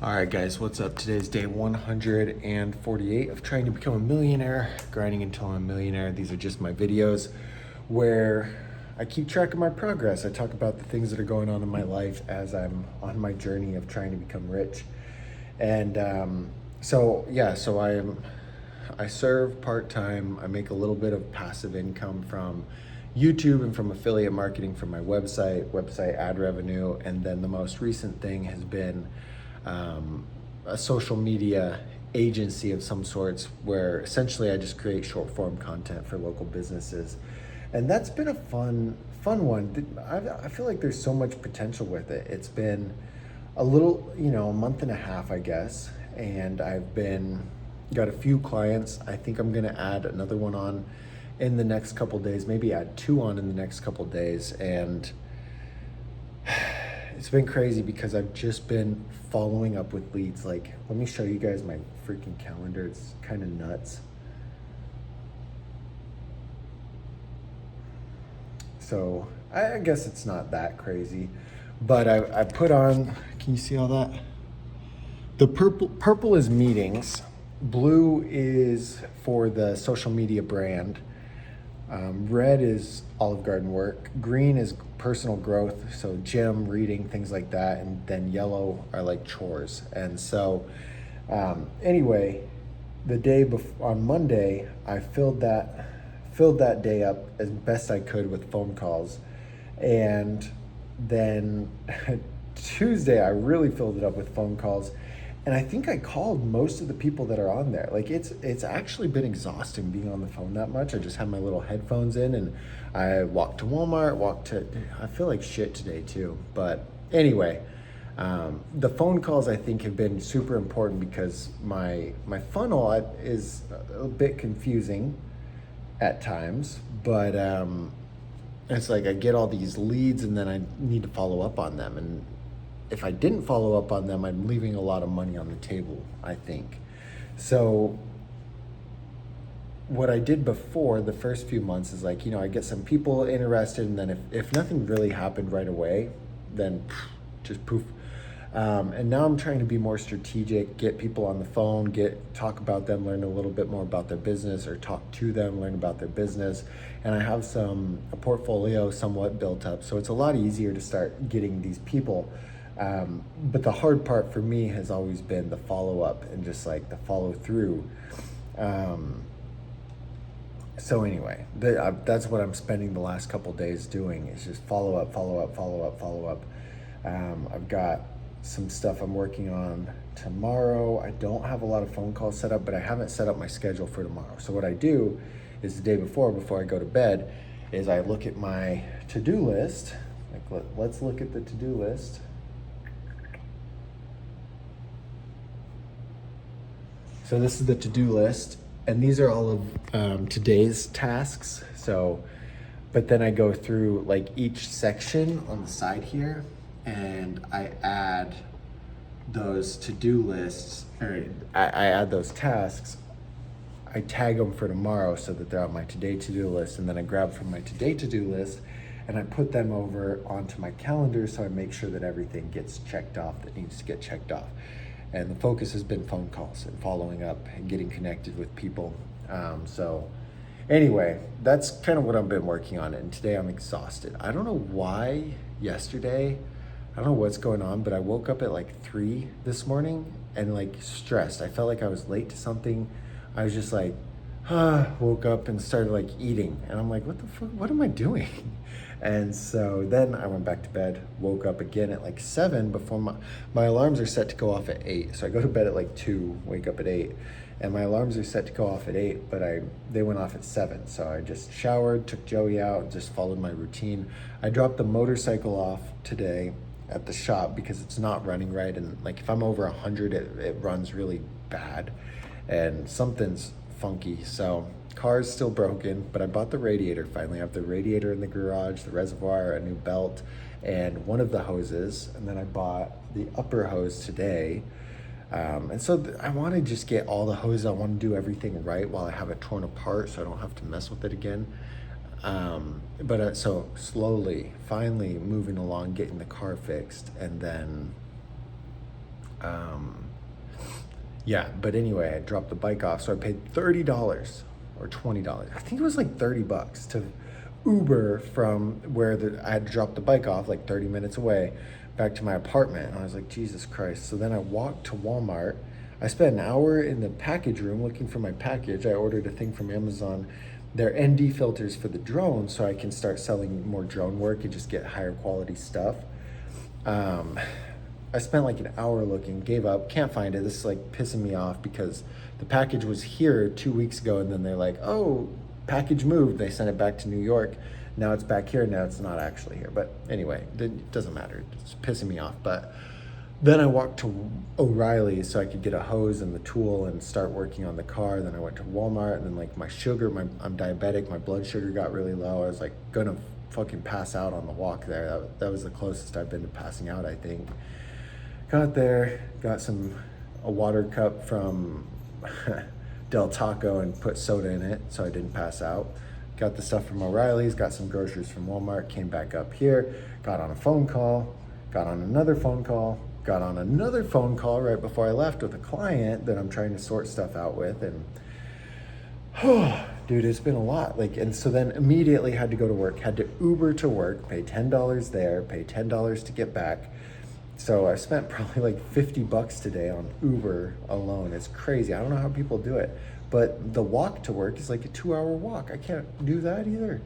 All right, guys, what's up? Today's day 148 of trying to become a millionaire, grinding until I'm a millionaire. These are just my videos where I keep track of my progress. I talk about the things that are going on in my life as I'm on my journey of trying to become rich. And I serve part-time. I make a little bit of passive income from YouTube and from affiliate marketing from my website ad revenue. And then the most recent thing has been a social media agency of some sorts where essentially I just create short form content for local businesses. And that's been a fun one. I feel like there's so much potential with it. It's been a month and a half, I guess. And got a few clients. I think I'm going to add another one on in the next couple days, maybe add two on in the next couple days. And it's been crazy because I've just been following up with leads. Like, let me show you guys my freaking calendar. It's kind of nuts. So I guess it's not that crazy, but I put on, can you see all that? The purple is meetings. Blue is for the social media brand. Red is Olive Garden work. Green is personal growth, so gym, reading, things like that. And then yellow are like chores. And so anyway, the day before, on Monday, I filled that day up as best I could with phone calls. And then Tuesday, I really filled it up with phone calls. And I think I called most of the people that are on there. Like it's actually been exhausting being on the phone that much. I just had my little headphones in and I walked to Walmart, I feel like shit today too. But anyway, the phone calls I think have been super important because my funnel is a bit confusing at times, but it's like I get all these leads and then I need to follow up on them. And if I didn't follow up on them, I'm leaving a lot of money on the table, I think. So what I did before the first few months is like, I get some people interested, and then if nothing really happened right away, then just poof. And now I'm trying to be more strategic, get people on the phone, talk about them, learn a little bit more about their business, or talk to them, learn about their business. And I have a portfolio somewhat built up. So it's a lot easier to start getting these people. But the hard part for me has always been the follow-up and just like the follow-through. So anyway, that's what I'm spending the last couple days doing, is just follow up. I've got some stuff I'm working on tomorrow. I don't have a lot of phone calls set up, but I haven't set up my schedule for tomorrow. So what I do is the day before I go to bed, is I look at my to-do list. Like let's look at the to-do list. So this is the to-do list, and these are all of today's tasks. But then I go through like each section on the side here, and I add those to-do lists, or I add those tasks. I tag them for tomorrow so that they're on my today to-do list, and then I grab from my today to-do list and I put them over onto my calendar, so I make sure that everything gets checked off that needs to get checked off. And the focus has been phone calls and following up and getting connected with people. So anyway, that's kind of what I've been working on. And today I'm exhausted. I don't know why yesterday, I don't know what's going on, but I woke up at like 3 this morning and like stressed. I felt like I was late to something. I was just like, woke up and started like eating. And I'm like, what the fuck, what am I doing? And so then I went back to bed, woke up again at like 7 before my alarms are set to go off at 8. So I go to bed at like 2, wake up at 8. And my alarms are set to go off at 8, but they went off at 7. So I just showered, took Joey out, and just followed my routine. I dropped the motorcycle off today at the shop because it's not running right. And like if I'm over 100, it runs really bad. And something's funky. So car's still broken, but I bought the radiator finally. I have the radiator in the garage, the reservoir, a new belt, and one of the hoses. And then I bought the upper hose today. And so I want to just get all the hoses. I want to do everything right while I have it torn apart so I don't have to mess with it again. So slowly, finally moving along, getting the car fixed, and then Yeah, but anyway, I dropped the bike off, so I paid $30 or $20. I think it was like $30 to Uber from where I had dropped the bike off, like 30 minutes away, back to my apartment. And I was like, Jesus Christ. So then I walked to Walmart. I spent an hour in the package room looking for my package. I ordered a thing from Amazon. They're ND filters for the drone, so I can start selling more drone work and just get higher quality stuff. I spent like an hour looking, gave up, can't find it. This is like pissing me off because the package was here 2 weeks ago, and then they're like, oh, package moved. They sent it back to New York. Now it's back here. Now it's not actually here. But anyway, it doesn't matter. It's pissing me off. But then I walked to O'Reilly's so I could get a hose and the tool and start working on the car. Then I went to Walmart, and then like my sugar, I'm diabetic. My blood sugar got really low. I was like gonna fucking pass out on the walk there. That was the closest I've been to passing out, I think. Got there, got a water cup from Del Taco and put soda in it so I didn't pass out. Got the stuff from O'Reilly's, got some groceries from Walmart, came back up here, got on a phone call, got on another phone call, got on another phone call right before I left with a client that I'm trying to sort stuff out with. And dude, it's been a lot. And so then immediately had to go to work, had to Uber to work, pay $10 there, pay $10 to get back. So I spent probably like $50 today on Uber alone. It's crazy. I don't know how people do it. But the walk to work is like a 2-hour walk. I can't do that either.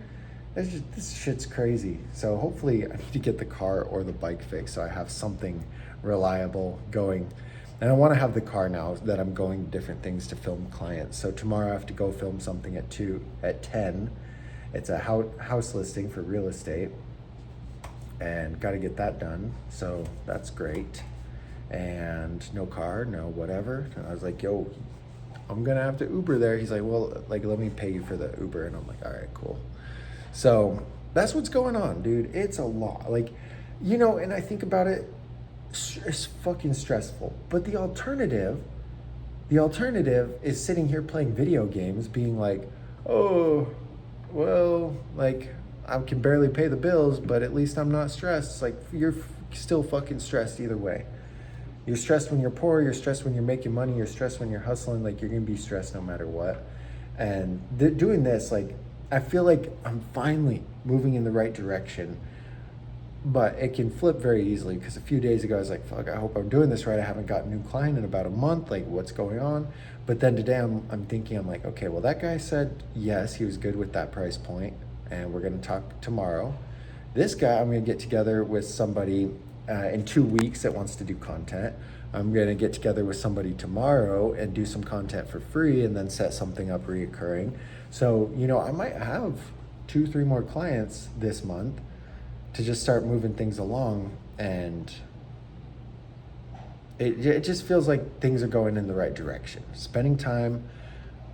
This shit's crazy. So hopefully I need to get the car or the bike fixed so I have something reliable going. And I want to have the car now that I'm going to different things to film clients. So tomorrow I have to go film something at 10. It's a house listing for real estate. And got to get that done, so that's great. And no car, no whatever. And I was like, yo, I'm gonna have to Uber there. He's like, well, like, let me pay you for the Uber. And I'm like, all right, cool. So that's what's going on, dude. It's a lot. And I think about it, it's fucking stressful. But the alternative is sitting here playing video games, being like, oh, well, like, I can barely pay the bills, but at least I'm not stressed. It's like, you're still fucking stressed either way. You're stressed when you're poor, you're stressed when you're making money, you're stressed when you're hustling. Like, you're gonna be stressed no matter what. And doing this, like, I feel like I'm finally moving in the right direction, but it can flip very easily because a few days ago I was like, fuck, I hope I'm doing this right. I haven't got a new client in about a month. Like, what's going on? But then today I'm thinking, I'm like, okay, well, that guy said yes, he was good with that price point. And we're going to talk tomorrow. This guy, I'm going to get together with somebody in 2 weeks that wants to do content. I'm going to get together with somebody tomorrow and do some content for free and then set something up reoccurring. So, I might have 2-3 more clients this month to just start moving things along. And it just feels like things are going in the right direction. Spending time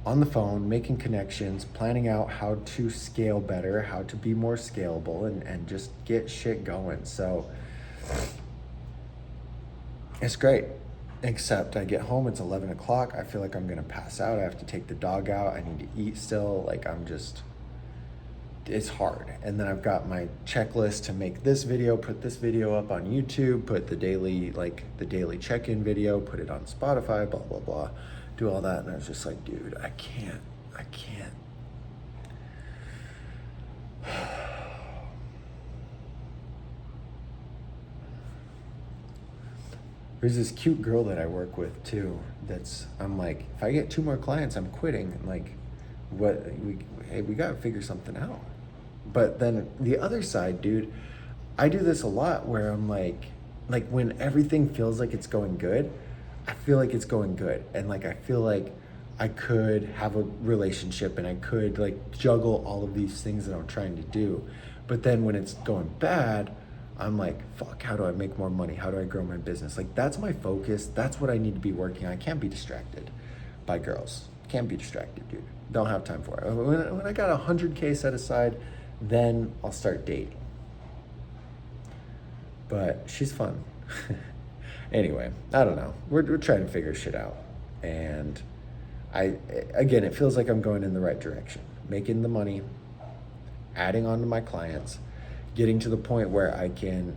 on the phone, making connections, planning out how to scale better, how to be more scalable, and just get shit going. So it's great. Except I get home, it's 11 o'clock. I feel like I'm gonna pass out. I have to take the dog out. I need to eat still. It's hard. And then I've got my checklist to make this video, put this video up on YouTube, put the daily check-in video, put it on Spotify, blah, blah, blah. Do all that. And I was just like, dude, I can't. There's this cute girl that I work with too. I'm like, if I get 2 more clients, I'm quitting. And like, we gotta figure something out. But then the other side, dude, I do this a lot where I'm like when everything feels like it's going good, I feel like it's going good. And like, I feel like I could have a relationship and I could like juggle all of these things that I'm trying to do. But then when it's going bad, I'm like, fuck, how do I make more money? How do I grow my business? Like, that's my focus. That's what I need to be working on. I can't be distracted by girls. Can't be distracted, dude. Don't have time for it. When I got 100K set aside, then I'll start dating. But she's fun. Anyway, I don't know. We're trying to figure shit out. And again, it feels like I'm going in the right direction. Making the money, adding on to my clients, getting to the point where I can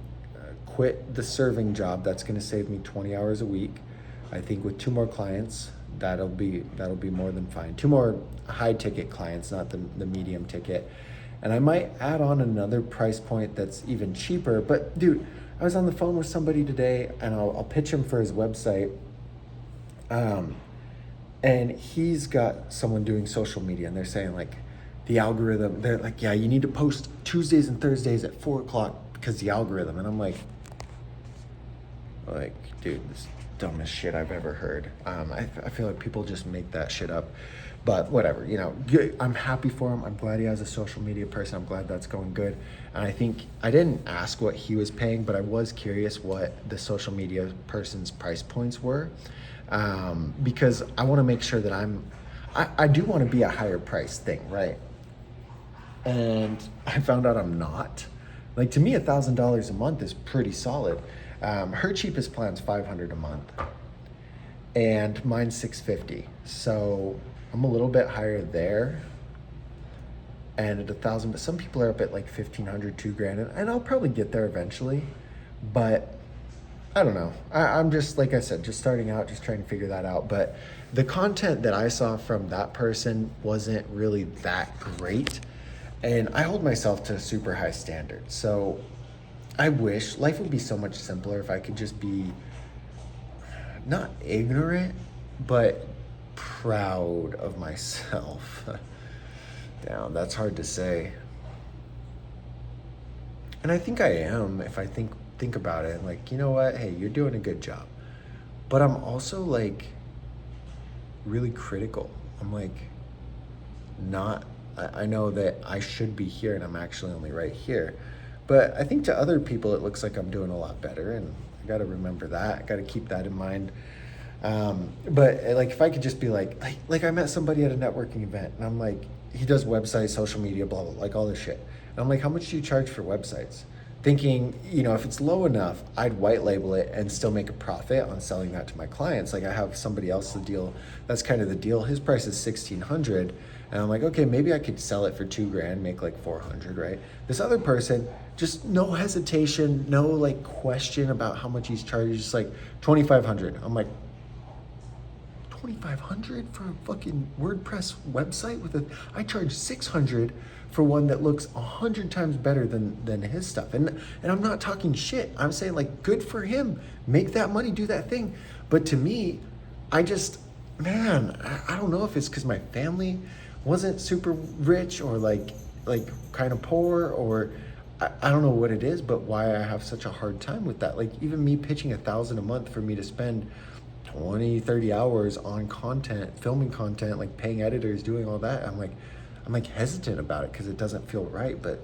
quit the serving job. That's going to save me 20 hours a week. I think with 2 more clients, that'll be more than fine. 2 more high ticket clients, not the medium ticket. And I might add on another price point that's even cheaper. But dude, I was on the phone with somebody today, and I'll pitch him for his website. And he's got someone doing social media, and they're saying like the algorithm, they're like, yeah, you need to post Tuesdays and Thursdays at 4:00 because the algorithm. And I'm like, dude, this is the dumbest shit I've ever heard. I feel like people just make that shit up, but whatever, you know, I'm happy for him. I'm glad he has a social media person. I'm glad that's going good. And I think I didn't ask what he was paying, but I was curious what the social media person's price points were. Because I want to make sure that I do want to be a higher price thing, right? And I found out I'm not. Like, to me, $1,000 a month is pretty solid. Her cheapest plan's $500 a month, and mine's $650. So I'm a little bit higher there. And at 1,000, but some people are up at like 1,500, $2,000, and I'll probably get there eventually. But I don't know. I'm just, like I said, just starting out, just trying to figure that out. But the content that I saw from that person wasn't really that great. And I hold myself to a super high standard. So I wish life would be so much simpler if I could just be not ignorant, but proud of myself. Damn, that's hard to say. And I think I am, if I think about it, like, you know what, hey, you're doing a good job. But I'm also like really critical. I'm like, not, I know that I should be here and I'm actually only right here. But I think to other people, it looks like I'm doing a lot better, and I got to remember that. I got to keep that in mind. But like, if I could just be like I met somebody at a networking event, and I'm like, he does websites, social media, blah, blah, like all this shit. And I'm like, how much do you charge for websites? Thinking, you know, if it's low enough, I'd white label it and still make a profit on selling that to my clients. Like, I have somebody else the deal. That's kind of the deal. His price is $1,600. And I'm like, okay, maybe I could sell it for $2,000, make like 400, right? This other person, just no hesitation, no like question about how much he's charging, just like 2,500. I'm like, 2,500 for a fucking WordPress website I charge 600 for one that looks 100 times better than his stuff. And I'm not talking shit. I'm saying, like, good for him. Make that money, do that thing. But to me, I just, man, I don't know if it's because my family wasn't super rich, or like kind of poor, or I don't know what it is, but why I have such a hard time with that. Like, even me pitching $1,000 a month for me to spend 20, 30 hours on content, filming content, like paying editors, doing all that, I'm like hesitant about it because it doesn't feel right. But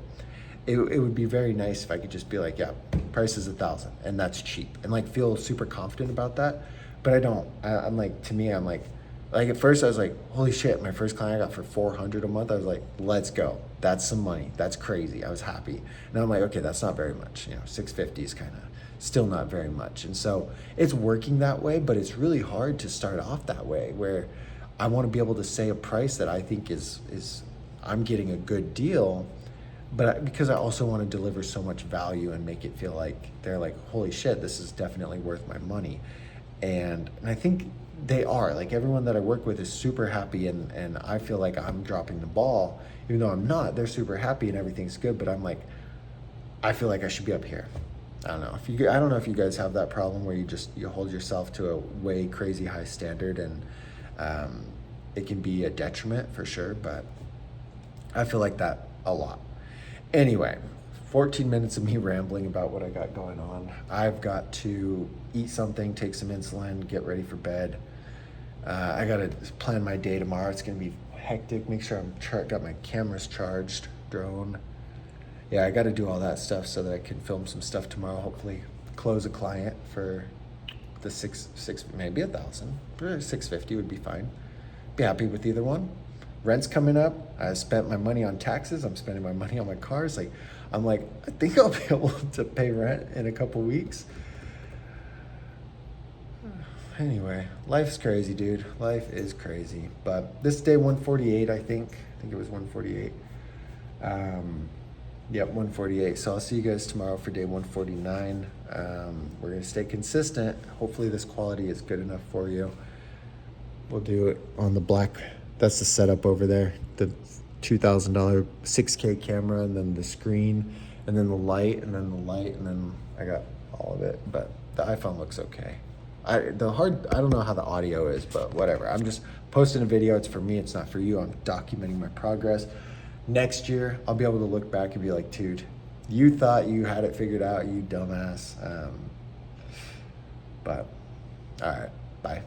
it would be very nice if I could just be like, yeah, price is $1,000 and that's cheap, and like feel super confident about that. But I don't. I'm like, to me, I'm like at first I was like, holy shit, my first client I got for $400 a month. I was like, let's go. That's some money. That's crazy. I was happy. Now I'm like, okay, that's not very much. You know, $650 is kind of still not very much. And so it's working that way, but it's really hard to start off that way, where I want to be able to say a price that I think is I'm getting a good deal, but because I also want to deliver so much value and make it feel like they're like, holy shit, this is definitely worth my money. And I think they are. Like, everyone that I work with is super happy, and I feel like I'm dropping the ball, even though I'm not. They're super happy and everything's good, but I'm like, I feel like I should be up here. I don't know if you guys have that problem where you hold yourself to a way crazy high standard, and it can be a detriment for sure, but I feel like that a lot. Anyway, 14 minutes of me rambling about what I got going on. I've got to eat something, take some insulin, get ready for bed. I got to plan my day tomorrow. It's going to be hectic. Make sure I'm got my cameras charged, drone. Yeah, I got to do all that stuff so that I can film some stuff tomorrow. Hopefully close a client for the six maybe $1,000. $650 would be fine. Be happy with either one. Rent's coming up. I spent my money on taxes. I'm spending my money on my cars. I'm like, I think I'll be able to pay rent in a couple weeks. Anyway, life's crazy, dude. Life is crazy. But this day 148, I think it was 148. Yep, 148. So I'll see you guys tomorrow for day 149. We're gonna stay consistent. Hopefully this quality is good enough for you. We'll do it on the black. That's the setup over there. The $2,000 6K camera, and then the screen, and then the light, and then the light, and then I got all of it. But the iPhone looks okay. I don't know how the audio is, but whatever. I'm just posting a video. It's for me. It's not for you. I'm documenting my progress. Next year, I'll be able to look back and be like, dude, you thought you had it figured out, you dumbass. But all right, bye.